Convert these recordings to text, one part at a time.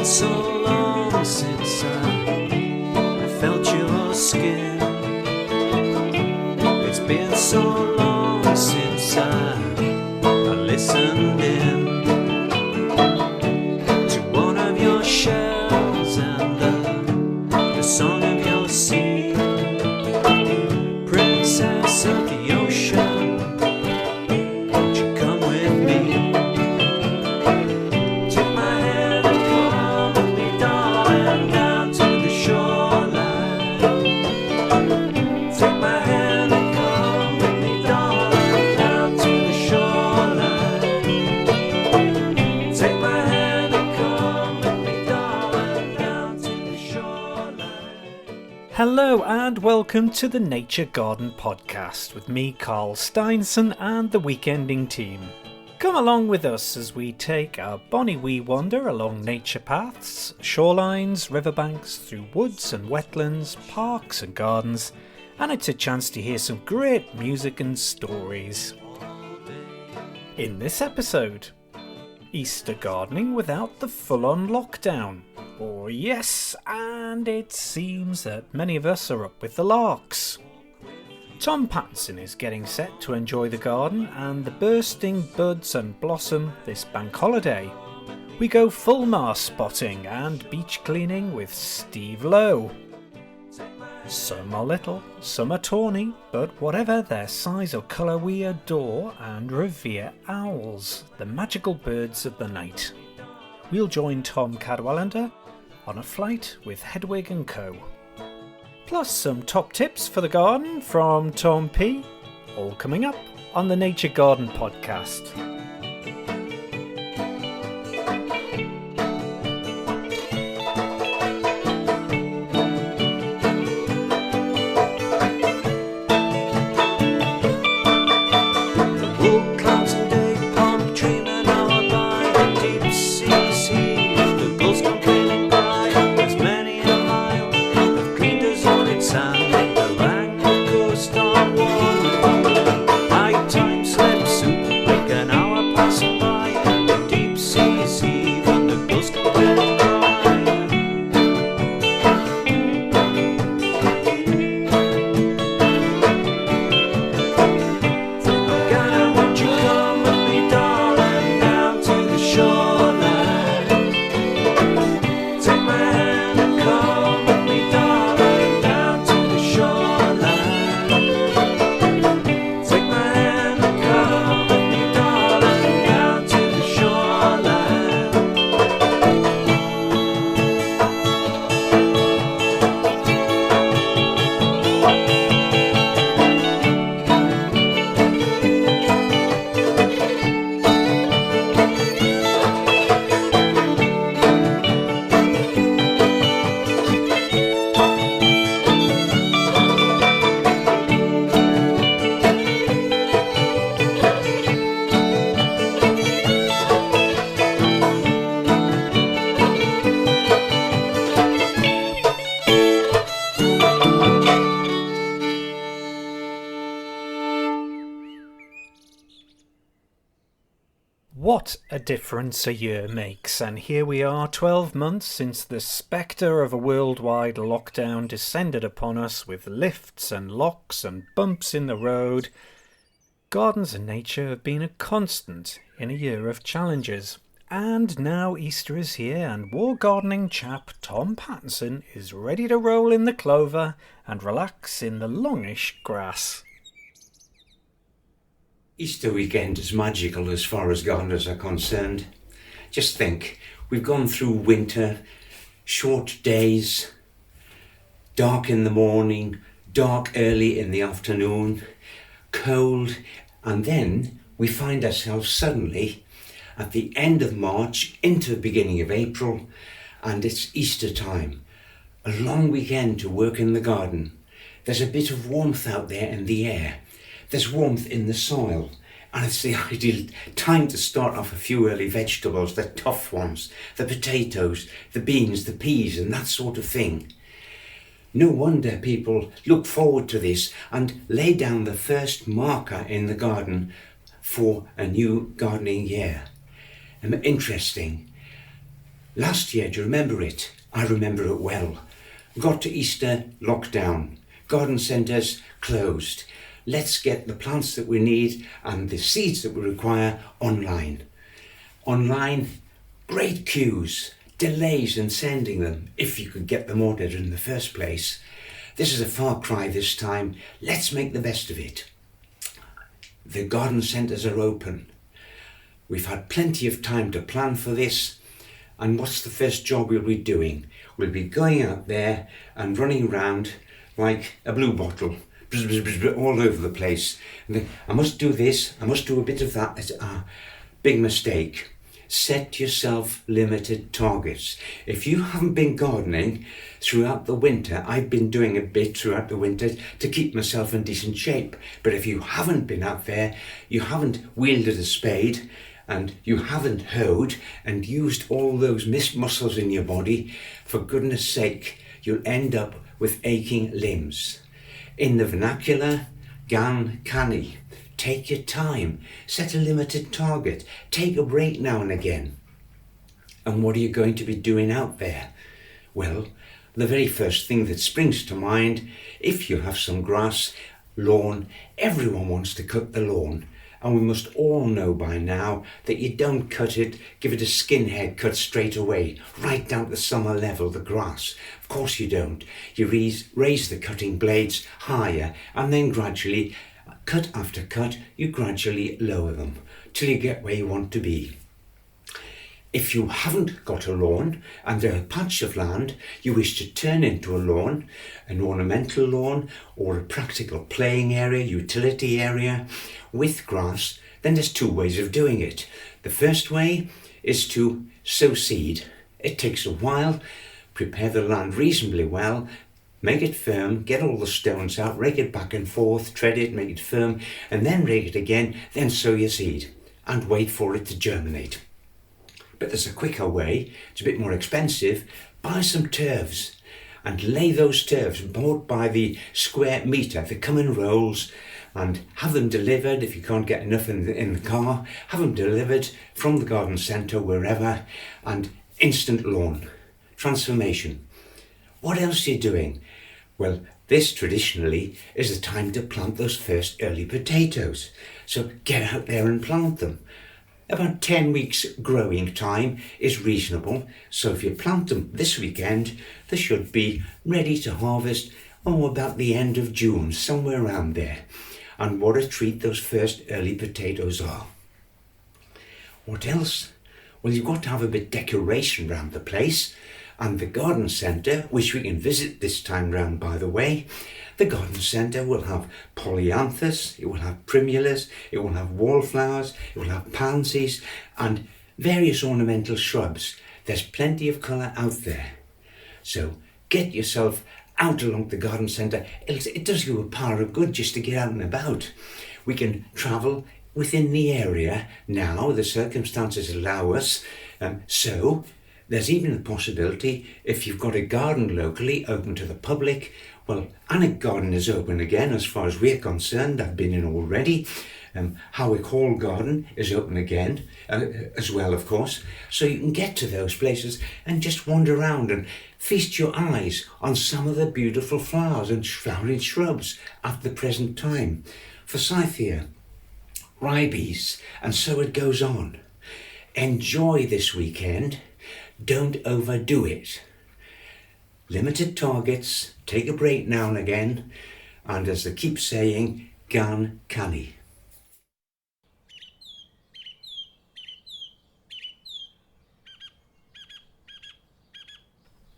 so long since I felt your skin. It's been so long since I listened in to one of your shells and the song of your sea. Princess of the ocean, won't you come with me? Take my hand and come with me, darling, down to the shoreline. Take my hand and come with me, darling, down to the shoreline. Take my hand and come with me, darling, down to the shoreline. Hello and welcome to the Nature Garden Podcast with me, Carl Steinson, and the Weekending team. Come along with us as we take a bonny wee wander along nature paths, shorelines, riverbanks, through woods and wetlands, parks and gardens, and it's a chance to hear some great music and stories. In this episode, Easter gardening without the full-on lockdown. Oh yes, and it seems that many of us are up with the larks. Tom Pattinson is getting set to enjoy the garden and the bursting buds and blossom this bank holiday. We go Fulmar spotting and beach cleaning with Steve Lowe. Some are little, some are tawny, but whatever their size or colour, we adore and revere owls, the magical birds of the night. We'll join Tom Cadwallender on a flight with Hedwig and Co. Plus some top tips for the garden from Tom P. All coming up on the Nature Garden Podcast. Wool clouds and day palm dreaming hour by the deep seas heave. The gulls come trailing by. There's many a mile of green deserted sand. The languid coast on one. Nighttime slips like an hour passing by. The deep seas heave and the gulls come trailing by. Ghana, won't you come with me, darling, down to the shoreline? Take my hand and come with me, darling, down to the shoreline. Take my hand and come with me, darling, down to the shoreline. What a difference a year makes, and here we are 12 months since the spectre of a worldwide lockdown descended upon us with lifts and locks and bumps in the road. Gardens and nature have been a constant in a year of challenges. And now Easter is here and war gardening chap Tom Pattinson is ready to roll in the clover and relax in the longish grass. Easter weekend is magical as far as gardeners are concerned. Just think, we've gone through winter, short days, dark in the morning, dark early in the afternoon, cold, and then we find ourselves suddenly at the end of March into the beginning of April, and it's Easter time. A long weekend to work in the garden. There's a bit of warmth out there in the air. There's warmth in the soil, and it's the ideal time to start off a few early vegetables, the tough ones, the potatoes, the beans, the peas, and that sort of thing. No wonder people look forward to this and lay down the first marker in the garden for a new gardening year. Interesting. Last year, do you remember it? I remember it well. Got to Easter, lockdown. Garden centres closed. Let's get the plants that we need and the seeds that we require online. Online, great queues, delays in sending them, if you could get them ordered in the first place. This is a far cry this time. Let's make the best of it. The garden centres are open. We've had plenty of time to plan for this. And what's the first job we'll be doing? We'll be going out there and running around like a blue bottle, all over the place. And then, I must do this, I must do a bit of that. It's a big mistake. Set yourself limited targets. If you haven't been gardening throughout the winter, I've been doing a bit throughout the winter to keep myself in decent shape. But if you haven't been out there, you haven't wielded a spade, and you haven't hoed and used all those muscles in your body, for goodness sake, you'll end up with aching limbs. In the vernacular, gan canny. Take your time, set a limited target, take a break now and again. And what are you going to be doing out there? Well, the very first thing that springs to mind, if you have some grass, lawn, everyone wants to cut the lawn. And we must all know by now that you don't cut it, give it a skinhead cut straight away, right down to summer level, the grass. Of course you don't. You raise the cutting blades higher, and then gradually, cut after cut, you gradually lower them till you get where you want to be. If you haven't got a lawn and a patch of land you wish to turn into a lawn, an ornamental lawn or a practical playing area, utility area with grass, then there's two ways of doing it. The first way is to sow seed. It takes a while. Prepare the land reasonably well, make it firm, get all the stones out, rake it back and forth, tread it, make it firm, and then rake it again, then sow your seed and wait for it to germinate. But there's a quicker way, it's a bit more expensive. Buy some turfs and lay those turfs, bought by the square metre. They come in rolls, and have them delivered, if you can't get enough in the car, have them delivered from the garden centre, wherever, and instant lawn. Transformation. What else are you doing? Well, this traditionally is the time to plant those first early potatoes. So get out there and plant them. About 10 weeks growing time is reasonable. So if you plant them this weekend, they should be ready to harvest about the end of June, somewhere around there. And what a treat those first early potatoes are. What else? Well, you've got to have a bit of decoration around the place. And the garden centre, which we can visit this time round, by the way, the garden centre will have polyanthus, it will have primulas, it will have wallflowers, it will have pansies and various ornamental shrubs. There's plenty of colour out there. So get yourself out along the garden centre. It does you a power of good just to get out and about. We can travel within the area now, the circumstances allow us. So there's even the possibility, if you've got a garden locally open to the public, well, Alnwick Garden is open again as far as we're concerned. I've been in already. Howick Hall Garden is open again as well, of course. So you can get to those places and just wander around and feast your eyes on some of the beautiful flowers and flowering shrubs at the present time. Forsythia, ribes, and so it goes on. Enjoy this weekend. Don't overdo it. Limited targets, take a break now and again, and as they keep saying, gan canny.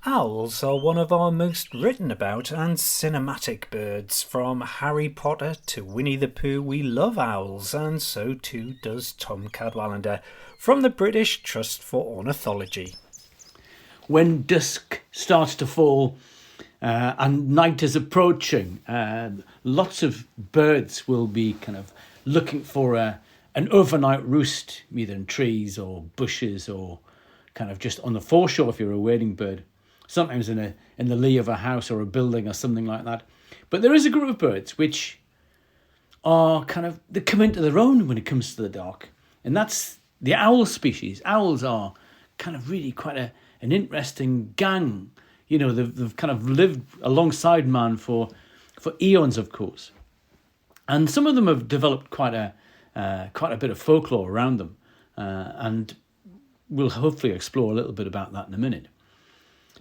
Owls are one of our most written about and cinematic birds. From Harry Potter to Winnie the Pooh, we love owls, and so too does Tom Cadwallender from the British Trust for Ornithology. When dusk starts to fall and night is approaching, lots of birds will be kind of looking for an overnight roost, either in trees or bushes or kind of just on the foreshore if you're a wading bird. Sometimes in the lee of a house or a building or something like that. But there is a group of birds which are they come into their own when it comes to the dark. And that's the owl species. Owls are kind of really quite an interesting gang. They've kind of lived alongside man for eons, of course. And some of them have developed quite a bit of folklore around them. And we'll hopefully explore a little bit about that in a minute.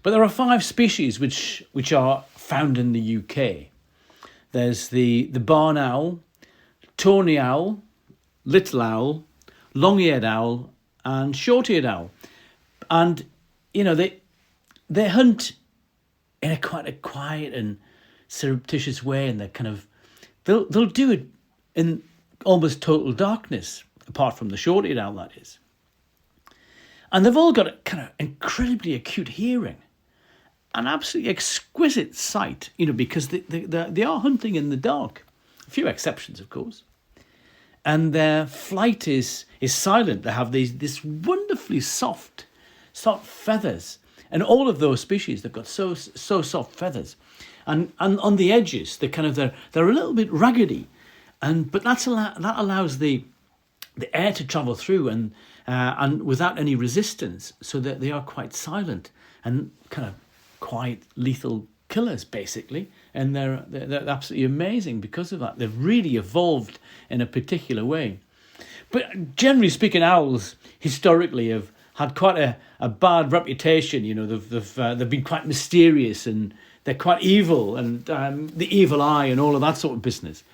But there are 5 species which are found in the UK. There's the barn owl, tawny owl, little owl, long-eared owl, and short-eared owl. And, they hunt in quite a quiet and surreptitious way, and they'll do it in almost total darkness, apart from the short-eared owl, that is. And they've all got a kind of incredibly acute hearing, an absolutely exquisite sight, because they are hunting in the dark. A few exceptions, of course. And their flight is silent. They have this wonderfully soft feathers. And all of those species, they've got so soft feathers. And on the edges, they're a little bit raggedy. But that allows the air to travel through and without any resistance, so that they are quite silent and kind of quite lethal killers, basically. And they're absolutely amazing because of that. They've really evolved in a particular way. But generally speaking, owls historically have had quite a bad reputation. They've been quite mysterious, and they're quite evil, and the evil eye and all of that sort of business.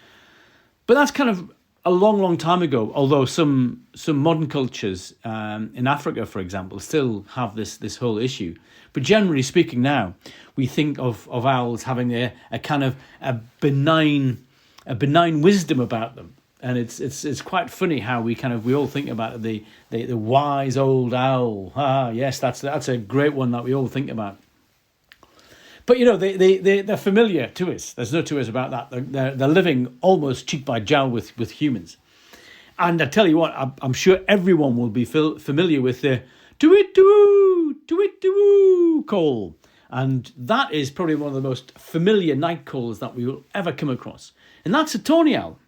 But that's kind of a long, long time ago, although some modern cultures in Africa, for example, still have this whole issue. But generally speaking now, we think of owls having a kind of a benign wisdom about them. And it's quite funny how we all think about the wise old owl. Yes, that's a great one that we all think about. But they're familiar to us. There's no two ways about that. They're living almost cheek by jowl with humans. And I tell you what, I'm sure everyone will be familiar with the do-it-do-oo call. And that is probably one of the most familiar night calls that we will ever come across. And that's a tawny owl.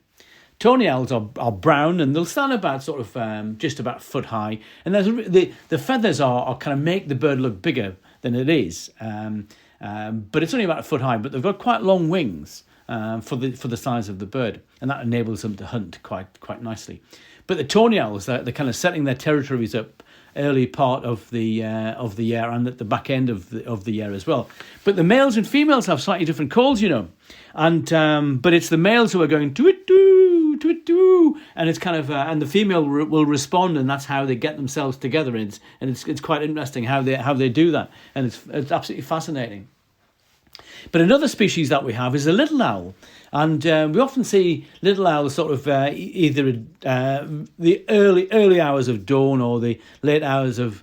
Tawny owls are brown, and they'll stand about sort of just about foot high. And the feathers are kind of make the bird look bigger than it is. But it's only about a foot high, but they've got quite long wings for the size of the bird, and that enables them to hunt quite nicely. But the tawny owls, they're kind of setting their territories up early part of the year and at the back end of the year as well. But the males and females have slightly different calls, and but it's the males who are going to-it-do, and it's kind of and the female will respond, and that's how they get themselves together. And it's quite interesting how they do that, and it's absolutely fascinating. But another species that we have is a little owl, and we often see little owls sort of either the early hours of dawn or the late hours of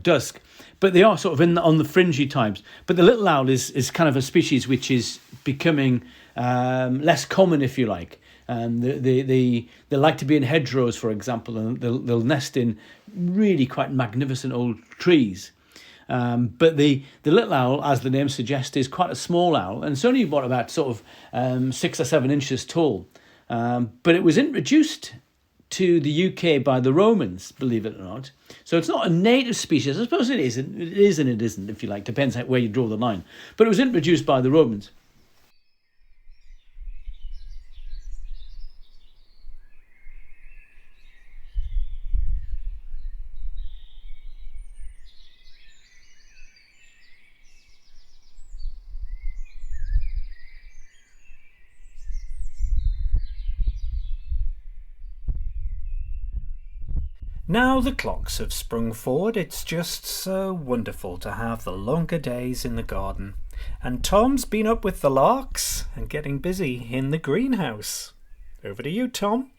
dusk. But they are sort of on the fringy times. But the little owl is kind of a species which is becoming less common, if you like. They like to be in hedgerows, for example, and they'll nest in really quite magnificent old trees. But the little owl, as the name suggests, is quite a small owl, and it's only about sort of 6 or 7 inches tall. But it was introduced to the UK by the Romans, believe it or not. So it's not a native species. I suppose it is and it isn't, if you like. Depends where you draw the line. But it was introduced by the Romans. Now the clocks have sprung forward, it's just so wonderful to have the longer days in the garden. And Tom's been up with the larks and getting busy in the greenhouse. Over to you, Tom.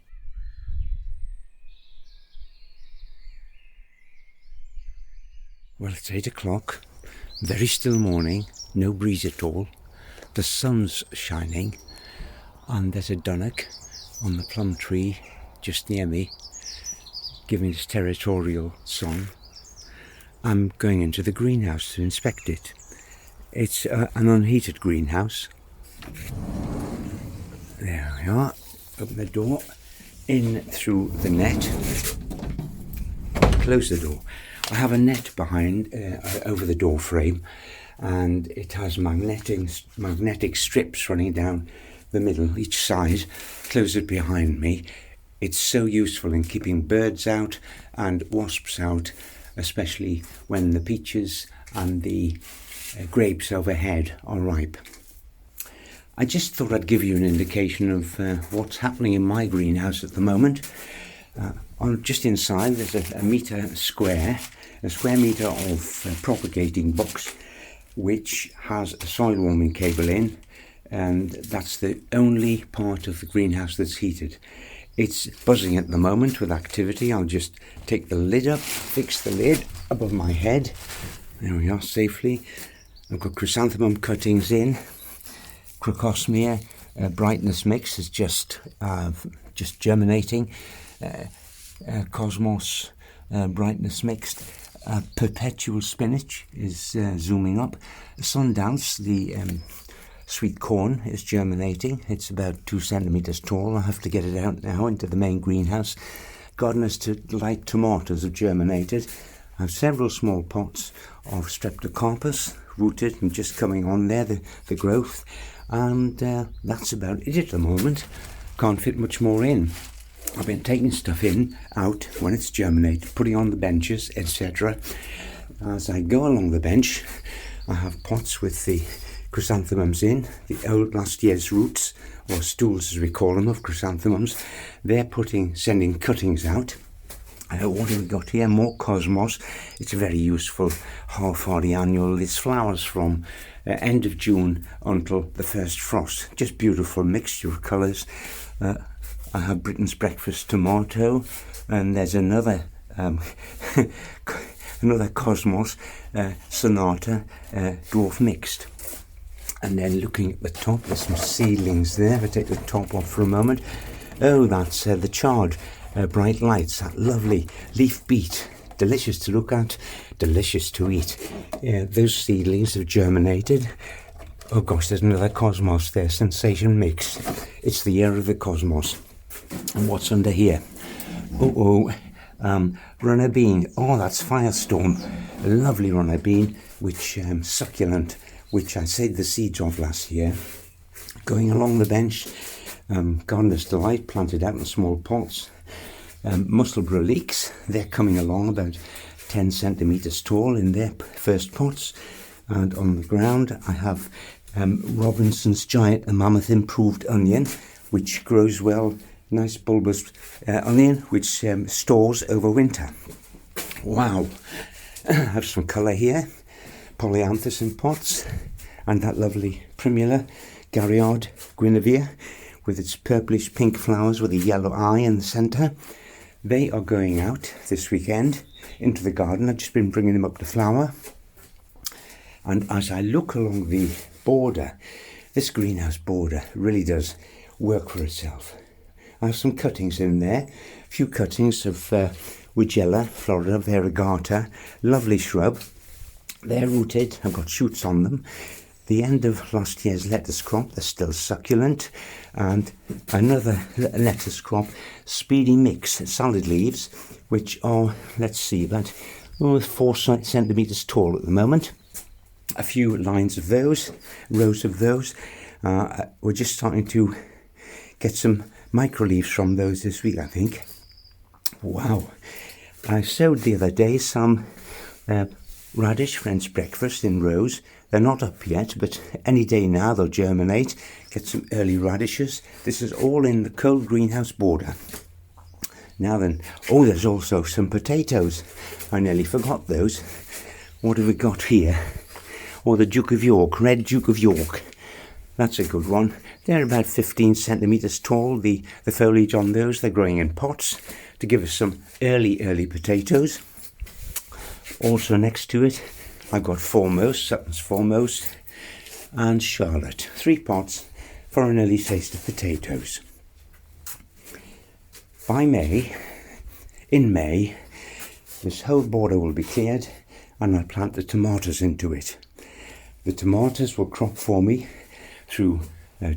Well, it's 8 o'clock, very still morning, no breeze at all. The sun's shining, and there's a dunnock on the plum tree just near me, giving its territorial song. I'm going into the greenhouse to inspect it. It's an unheated greenhouse. There we are. Open the door, in through the net. close the door. I have a net behind, over the door frame, and it has magnetic strips running down the middle, each side. Close it behind me. It's so useful in keeping birds out and wasps out, especially when the peaches and the grapes overhead are ripe. I just thought I'd give you an indication of what's happening in my greenhouse at the moment. Just inside there's a square metre of propagating box, which has a soil warming cable in, and that's the only part of the greenhouse that's heated. It's buzzing at the moment with activity. I'll just take the lid up, fix the lid above my head. There we are, safely. I've got chrysanthemum cuttings in. Crocosmia brightness mix is just germinating. Cosmos brightness mixed. Perpetual spinach is zooming up. Sundance, the sweet corn, is germinating. It's about 2 centimetres tall. I have to get it out now into the main greenhouse. Gardener's delight tomatoes have germinated. I have several small pots of streptocarpus rooted and just coming on there, the growth. And that's about it at the moment. Can't fit much more in. I've been taking stuff out when it's germinated, putting on the benches, etc. As I go along the bench, I have pots with the chrysanthemums in, the old last year's roots, or stools as we call them, of chrysanthemums. They're sending cuttings out. What have we got here? More cosmos. It's a very useful half-hardy annual. It's flowers from end of June until the first frost. Just beautiful mixture of colours. I have Britain's breakfast tomato, and there's another another cosmos sonata dwarf mixed. And then looking at the top, there's some seedlings there. If I take the top off for a moment. Oh, that's the chard bright lights, that lovely leaf beet. Delicious to look at, delicious to eat. Those seedlings have germinated. Oh gosh, there's another cosmos there, sensation mix. It's the year of the cosmos. And what's under here? Runner bean. Oh, that's firestorm. A lovely runner bean, which succulent, which I saved the seeds of last year. Going along the bench, Gardener's Delight, planted out in small pots. Musselburgh leeks, they're coming along about 10 centimetres tall in their first pots. And on the ground I have Robinson's Giant and Mammoth Improved Onion, which grows well, nice bulbous onion, which stores over winter. Wow, I have some colour here, polyanthus in pots, and that lovely primula, Garriard Guinevere, with its purplish pink flowers with a yellow eye in the centre. They are going out this weekend into the garden. I've just been bringing them up to flower. And as I look along the border, this greenhouse border really does work for itself. I have some cuttings in there, a few cuttings of Wigella, Florida, variegata, lovely shrub. They're rooted, I've got shoots on them. The end of last year's lettuce crop, they're still succulent. And another lettuce crop, Speedy Mix salad leaves, which are, let's see, about 4 centimetres tall at the moment. A few lines of those, rows of those. We're just starting to get some micro leaves from those this week, I think. Wow. I sowed the other day some radish French breakfast in rows. They're not up yet, but any day now they'll germinate. Get some early radishes. This is all in the cold greenhouse border. Now then, oh, there's also some potatoes. I nearly forgot those. What have we got here? Oh, the Duke of York, red Duke of York. That's a good one. They're about 15 centimetres tall, the foliage on those. They're growing in pots to give us some early potatoes. Also next to it, I've got Foremost, Sutton's Foremost, and Charlotte. 3 pots for an early taste of potatoes. In May, this whole border will be cleared and I'll plant the tomatoes into it. The tomatoes will crop for me through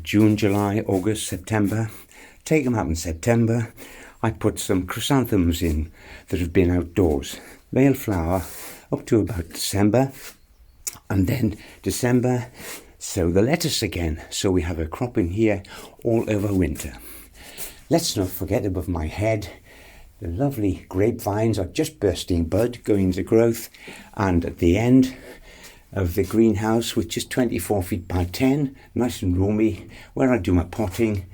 June, July, August, September. Take them out in September. might put some chrysanthemums in that have been outdoors. Male flower up to about December, and then December sow the lettuce again, so we have a crop in here all over winter. Let's not forget above my head the lovely grapevines are just bursting bud, going into growth, and at the end of the greenhouse, which is 24 feet by 10, nice and roomy, where I do my potting,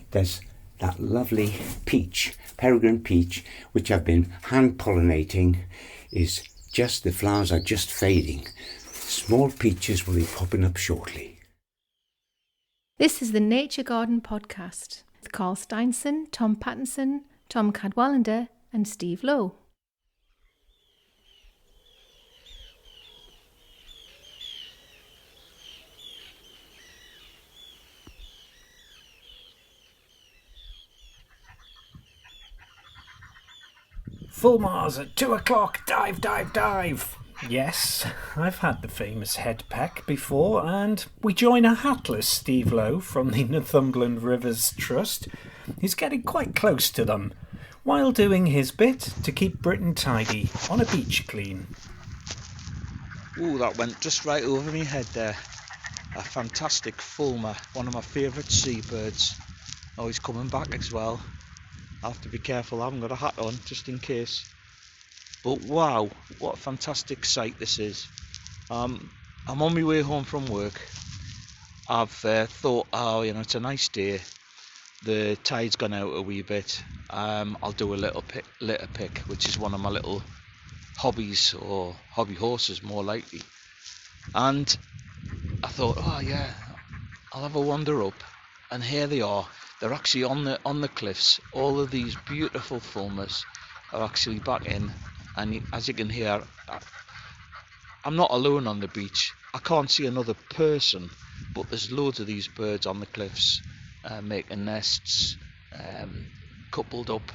there's that lovely peach, peregrine peach, which I've been hand pollinating. The flowers are just fading. Small peaches will be popping up shortly. This is the Nature Garden Podcast with Carl Steinson, Tom Pattinson, Tom Cadwallender and Steve Lowe. Fulmars at 2 o'clock, dive, dive, dive! Yes, I've had the famous head peck before, and we join a hatless Steve Lowe from the Northumberland Rivers Trust. He's getting quite close to them, while doing his bit to keep Britain tidy on a beach clean. Ooh, that went just right over my head there. A fantastic fulmar, one of my favourite seabirds. Oh, he's coming back as well. I have to be careful, I haven't got a hat on, just in case. But wow, what a fantastic sight this is. I'm on my way home from work. I've thought, it's a nice day. The tide's gone out a wee bit. I'll do a little litter pick, which is one of my little hobbies, or hobby horses more likely. And I thought, I'll have a wander up, and here they are. They're actually on the cliffs. All of these beautiful fulmars are actually back in, and as you can hear, I'm not alone on the beach. I can't see another person, but there's loads of these birds on the cliffs making nests, coupled up,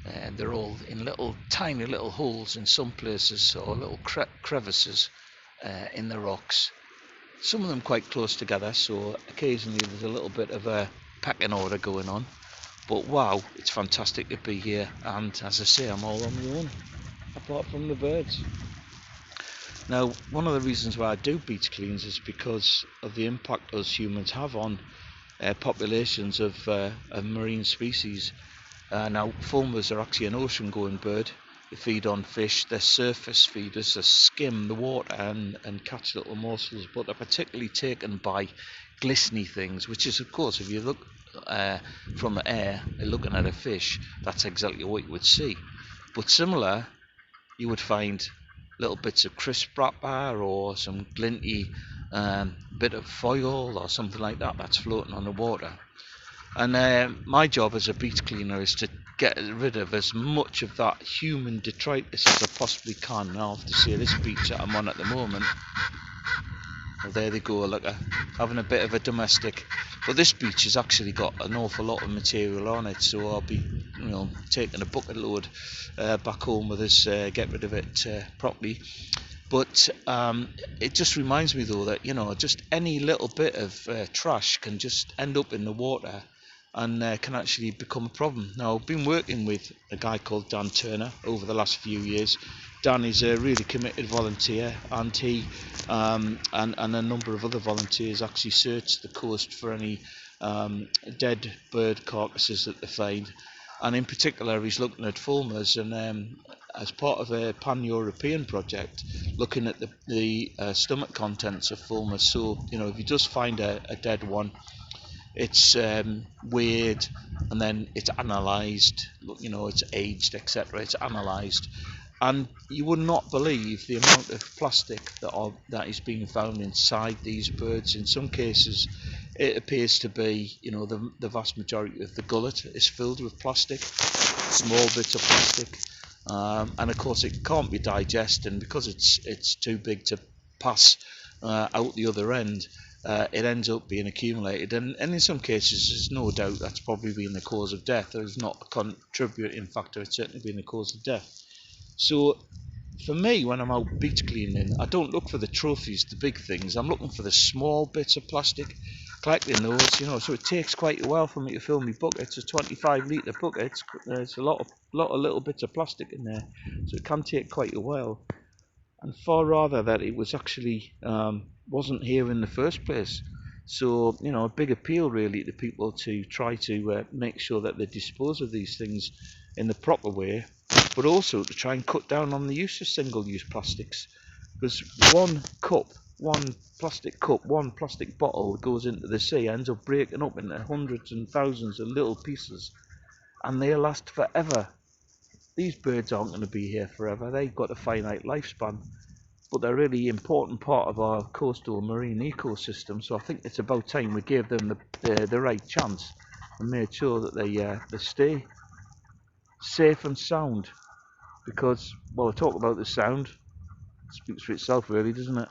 and they're all in tiny little holes in some places, or little crevices in the rocks. Some of them quite close together, so occasionally there's a little bit of a pecking order going on. But wow, it's fantastic to be here, and as I say, I'm all on my own, apart from the birds. Now, one of the reasons why I do beach cleans is because of the impact us humans have on populations of marine species. Now, fulmars are actually an ocean-going bird. They feed on fish. They're surface feeders. They skim the water and catch little morsels, but they're particularly taken by glistening things, which is, of course, if you look from the air, looking at a fish, that's exactly what you would see. But similar, you would find little bits of crisp wrapper or some glinty bit of foil or something like that that's floating on the water. And my job as a beach cleaner is to get rid of as much of that human detritus as I possibly can. And I'll have to say, this beach that I'm on at the moment, well, there they go, look, having a bit of a domestic. But this beach has actually got an awful lot of material on it, so I'll be, taking a bucket load back home with us, get rid of it properly. But it just reminds me, though, that just any little bit of trash can just end up in the water and can actually become a problem. Now, I've been working with a guy called Dan Turner over the last few years. Dan is a really committed volunteer, and he and a number of other volunteers actually search the coast for any dead bird carcasses that they find. And in particular, he's looking at fulmars, and as part of a pan-European project, looking at the stomach contents of fulmars. So, if you just find a dead one, it's weighed, and then it's analysed, it's aged, etc. It's analysed. And you would not believe the amount of plastic that is being found inside these birds. In some cases, it appears to be, the vast majority of the gullet is filled with plastic, small bits of plastic, and of course it can't be digested. And because it's too big to pass out the other end, it ends up being accumulated. And in some cases, there's no doubt that's probably been the cause of death. There's not a contributing factor; it's certainly been the cause of death. So, for me, when I'm out beach cleaning, I don't look for the trophies, the big things. I'm looking for the small bits of plastic, collecting those, you know. So it takes quite a while for me to fill my buckets. It's 25-litre buckets. There's a lot of little bits of plastic in there, so it can take quite a while. And far rather that it was actually wasn't here in the first place. So, you know, a big appeal really to people to try to make sure that they dispose of these things in the proper way, but also to try and cut down on the use of single-use plastics. Because one plastic cup, one plastic bottle that goes into the sea ends up breaking up into hundreds and thousands of little pieces, and they'll last forever. These birds aren't going to be here forever. They've got a finite lifespan, but they're a really important part of our coastal marine ecosystem. So I think it's about time we gave them the right chance and made sure that they stay safe and sound. Because, well, I talk about the sound, it speaks for itself really, doesn't it?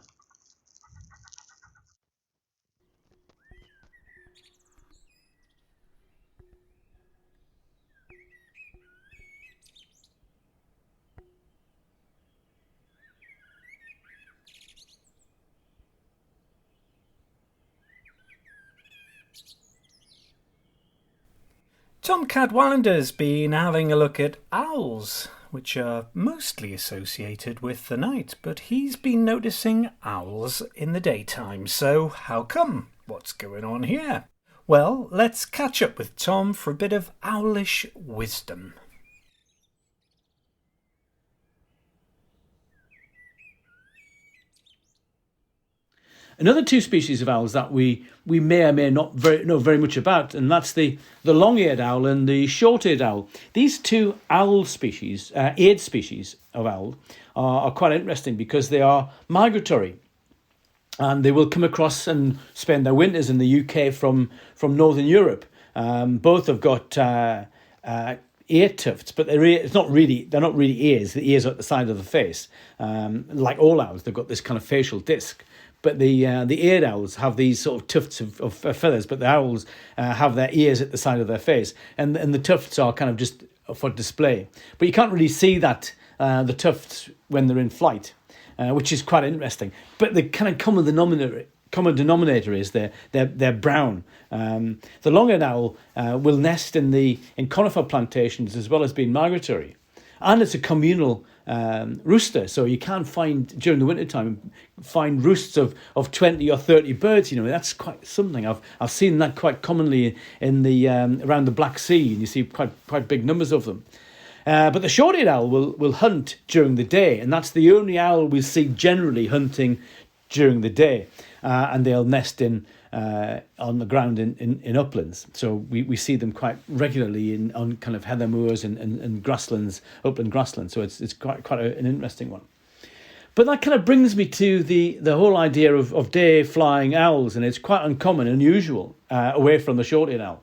Tom Cadwallender's been having a look at owls, which are mostly associated with the night, but he's been noticing owls in the daytime. So how come? What's going on here? Well, let's catch up with Tom for a bit of owlish wisdom. Another two species of owls that we may or may not know very much about, and that's the long-eared owl and the short-eared owl. These two owl species, eared species of owl, are quite interesting because they are migratory. And they will come across and spend their winters in the UK from Northern Europe. Both have got ear tufts, but they're not really ears. The ears are at the side of the face. Like all owls, they've got this kind of facial disc. But the eared owls have these sort of tufts of feathers, but the owls have their ears at the side of their face, and the tufts are kind of just for display. But you can't really see that the tufts when they're in flight, which is quite interesting. But the kind of common denominator is they're brown. The long-eared owl will nest in conifer plantations as well as being migratory, and it's a communal rooster, so you can find during the winter time roosts of 20 or 30 birds. You know, that's quite something. I've seen that quite commonly in the around the Black Sea, and you see quite big numbers of them. But the short-eared owl will hunt during the day, and that's the only owl we see generally hunting during the day, and they'll nest on the ground in uplands. So we see them quite regularly on kind of heather moors and grasslands, upland grasslands. So it's quite an interesting one. But that kind of brings me to the whole idea of day flying owls, and it's quite uncommon, unusual, away from the short-eared owl.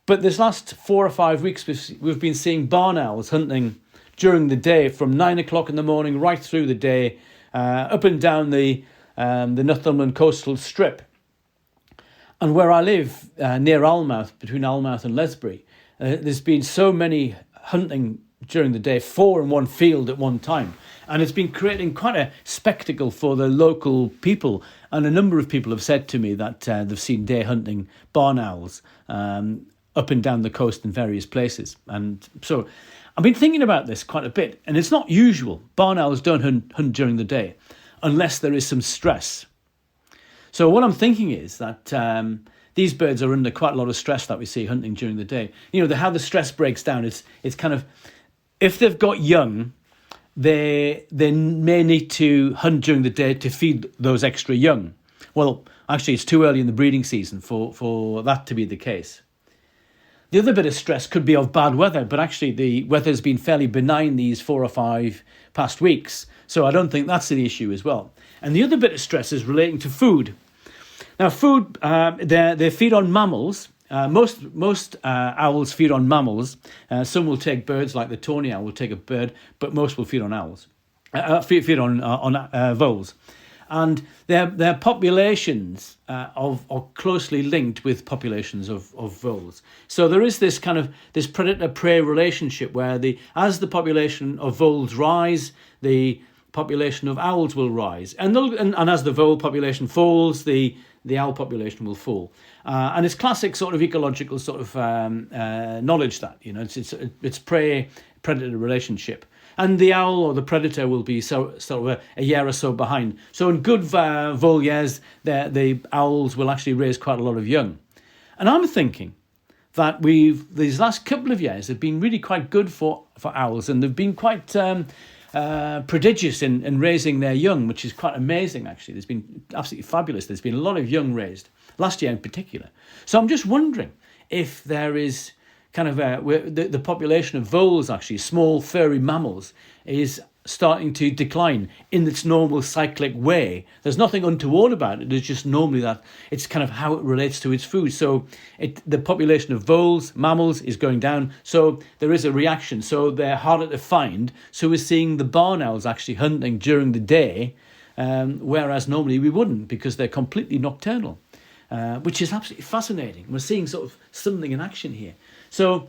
But this last 4 or 5 weeks, we've been seeing barn owls hunting during the day from 9 o'clock in the morning right through the day, up and down the Northumberland coastal strip. And where I live, near Almouth, between Almouth and Lesbury, there's been so many hunting during the day, 4 in one field at one time. And it's been creating quite a spectacle for the local people. And a number of people have said to me that they've seen day hunting barn owls up and down the coast in various places. And so I've been thinking about this quite a bit. And it's not usual. Barn owls don't hunt during the day unless there is some stress. So what I'm thinking is that these birds are under quite a lot of stress that we see hunting during the day. You know, how the stress breaks down, it's kind of, if they've got young, they may need to hunt during the day to feed those extra young. Well, actually, it's too early in the breeding season for that to be the case. The other bit of stress could be of bad weather, but actually the weather's been fairly benign these 4 or 5 past weeks, so I don't think that's the issue as well. And the other bit of stress is relating to food. Now, food, they feed on mammals. Most owls feed on mammals. Some will take birds, like the tawny owl will take a bird, but most will feed on owls. Feed on voles. And their populations are closely linked with populations of voles. So there is this kind of this predator-prey relationship where as the population of voles rise, the population of owls will rise, and as the vole population falls, the the owl population will fall. And it's classic sort of ecological sort of knowledge that, it's prey-predator relationship. And the owl or the predator will be sort of a year or so behind. So in good vole years, the owls will actually raise quite a lot of young. And I'm thinking that these last couple of years have been really quite good for owls, and they've been quite prodigious in raising their young, which is quite amazing, actually. There's been absolutely fabulous. There's been a lot of young raised, last year in particular. So I'm just wondering if there is kind of the population of voles, actually, small furry mammals, is starting to decline in its normal cyclic way. There's nothing untoward about it. It's just normally that it's kind of how it relates to its food. So the population of voles, mammals, is going down. So there is a reaction. So they're harder to find. So we're seeing the barn owls actually hunting during the day, whereas normally we wouldn't, because they're completely nocturnal, which is absolutely fascinating. We're seeing sort of something in action here. So,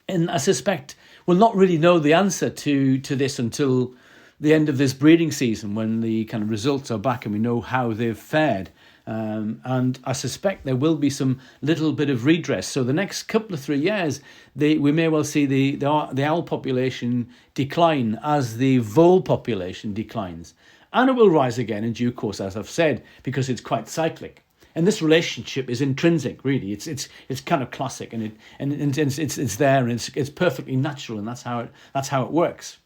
and I suspect we'll not really know the answer to this until the end of this breeding season, when the kind of results are back and we know how they've fared. And I suspect there will be some little bit of redress. So the next couple of 3 years, we may well see the owl population decline as the vole population declines. And it will rise again in due course, as I've said, because it's quite cyclic. And this relationship is intrinsic, really. It's kind of classic, and it's there, and it's perfectly natural, and that's how it works.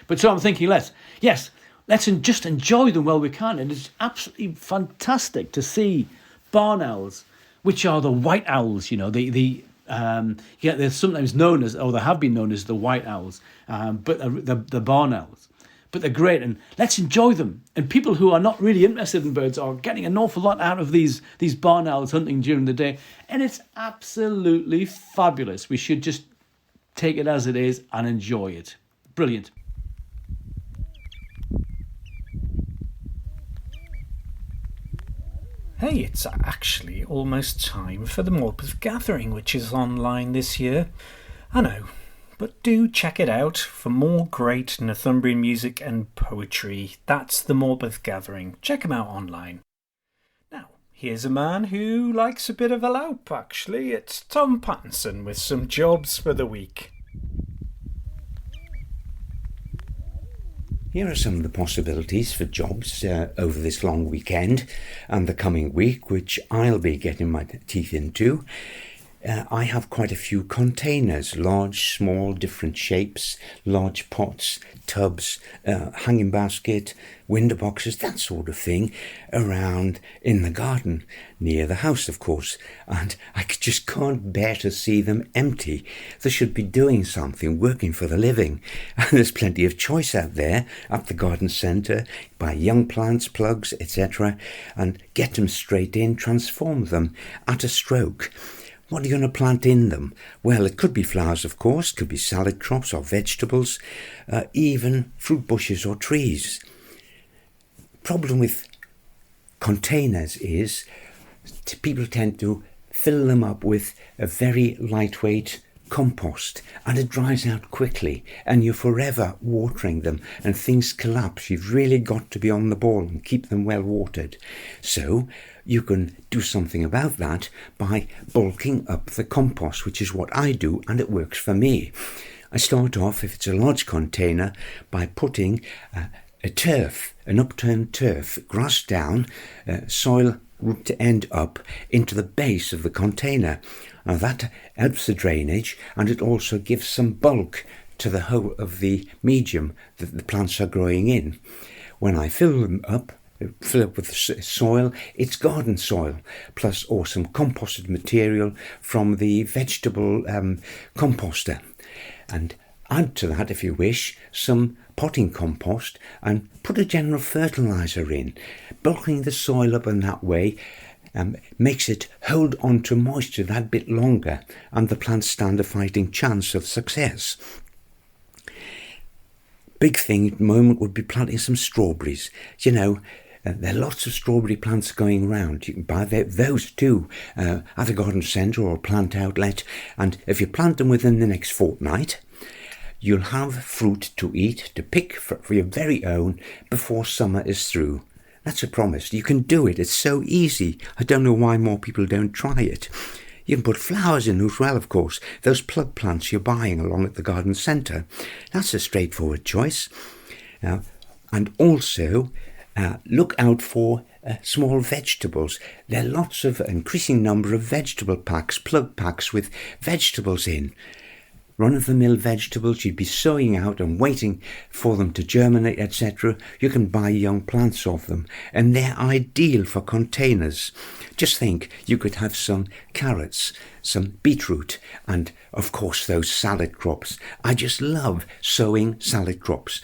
But so I'm thinking, let's just enjoy them while we can, and it's absolutely fantastic to see barn owls, which are the white owls. They're sometimes known as, or they have been known as, the white owls, but the barn owls. But they're great, and let's enjoy them. And people who are not really interested in birds are getting an awful lot out of these barn owls hunting during the day, and it's absolutely fabulous. We should just take it as it is and enjoy it. Brilliant. Hey, it's actually almost time for the Morpeth Gathering, which is online this year. I know. But do check it out for more great Northumbrian music and poetry. That's the Morpeth Gathering. Check him out online. Now, here's a man who likes a bit of a loup, actually. It's Tom Pattinson with some jobs for the week. Here are some of the possibilities for jobs over this long weekend and the coming week, which I'll be getting my teeth into. I have quite a few containers, large, small, different shapes, large pots, tubs, hanging basket, window boxes, that sort of thing, around in the garden, near the house, of course. And I just can't bear to see them empty. They should be doing something, working for the living. And there's plenty of choice out there at the garden centre. Buy young plants, plugs, etc. and get them straight in, transform them at a stroke. What are you going to plant in them? Well, it could be flowers, of course, could be salad crops or vegetables, even fruit bushes or trees. Problem with containers is people tend to fill them up with a very lightweight compost, and it dries out quickly, and you're forever watering them and things collapse. You've really got to be on the ball and keep them well watered. So you can do something about that by bulking up the compost, which is what I do, and it works for me. I start off, if it's a large container, by putting a turf, an upturned turf, grass down, soil root to end up into the base of the container. Now that helps the drainage, and it also gives some bulk to the whole of the medium that the plants are growing in. When I fill up with soil, it's garden soil, plus awesome composted material from the vegetable composter. And add to that, if you wish, some potting compost and put a general fertiliser in. Bulking the soil up in that way makes it hold on to moisture that bit longer, and the plants stand a fighting chance of success. Big thing at the moment would be planting some strawberries. There are lots of strawberry plants going around. You can buy those too at a garden centre or a plant outlet. And if you plant them within the next fortnight, you'll have fruit to eat, to pick for your very own before summer is through. That's a promise. You can do it. It's so easy. I don't know why more people don't try it. You can put flowers in as well, of course. Those plug plants you're buying along at the garden centre. That's a straightforward choice. And also look out for small vegetables. There are lots of increasing number of vegetable packs, plug packs with vegetables in. Run-of-the-mill vegetables you'd be sowing out and waiting for them to germinate, etc. You can buy young plants of them, and they're ideal for containers. Just think, you could have some carrots, some beetroot, and of course those salad crops. I just love sowing salad crops.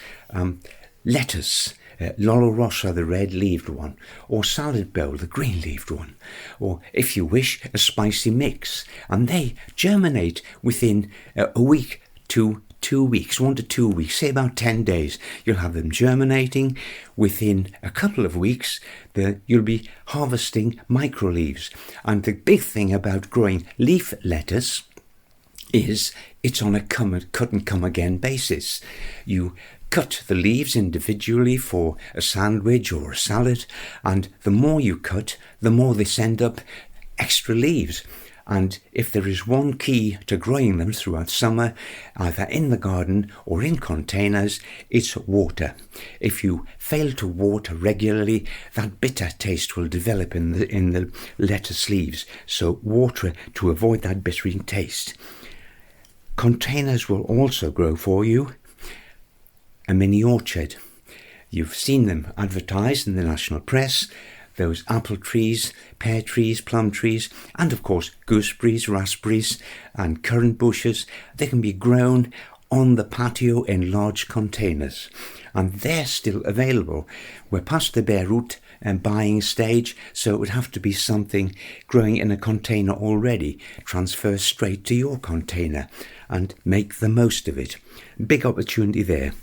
Lettuce, Lolo Rossa, the red-leaved one, or salad bowl, the green-leaved one, or, if you wish, a spicy mix. And they germinate within a week to 2 weeks, 1 to 2 weeks, say about 10 days. You'll have them germinating. Within a couple of weeks, you'll be harvesting micro-leaves. And the big thing about growing leaf lettuce is it's on a cut and come again basis. You cut the leaves individually for a sandwich or a salad, and the more you cut, the more they send up extra leaves. And if there is one key to growing them throughout summer, either in the garden or in containers, it's water. If you fail to water regularly, that bitter taste will develop in the lettuce leaves. So water to avoid that bittering taste. Containers will also grow for you a mini orchard. You've seen them advertised in the national press. Those apple trees, pear trees, plum trees, and of course gooseberries, raspberries and currant bushes. They can be grown on the patio in large containers, and they're still available. We're past the bare root and buying stage, so it would have to be something growing in a container already. Transfer straight to your container and make the most of it. Big opportunity there.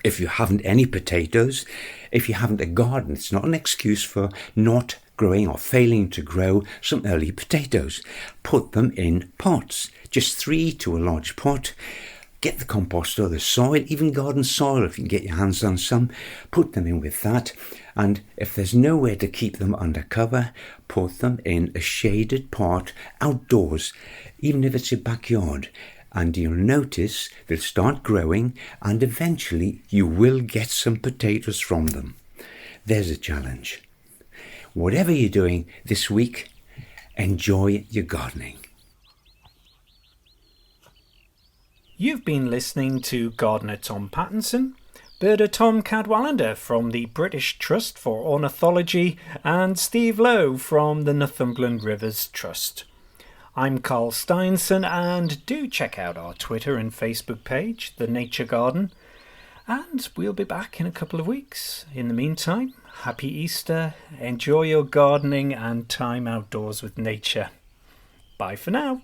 If you haven't any potatoes, if you haven't a garden, it's not an excuse for not growing or failing to grow some early potatoes. Put them in pots, just 3 to a large pot. Get the compost or the soil, even garden soil if you can get your hands on some. Put them in with that, and if there's nowhere to keep them under cover, put them in a shaded part outdoors, even if it's your backyard. And you'll notice they'll start growing, and eventually you will get some potatoes from them. There's a challenge. Whatever you're doing this week, enjoy your gardening. You've been listening to gardener Tom Pattinson, birder Tom Cadwallender from the British Trust for Ornithology, and Steve Lowe from the Northumberland Rivers Trust. I'm Carl Steinson, and do check out our Twitter and Facebook page, The Nature Garden, and we'll be back in a couple of weeks. In the meantime, happy Easter, enjoy your gardening and time outdoors with nature. Bye for now.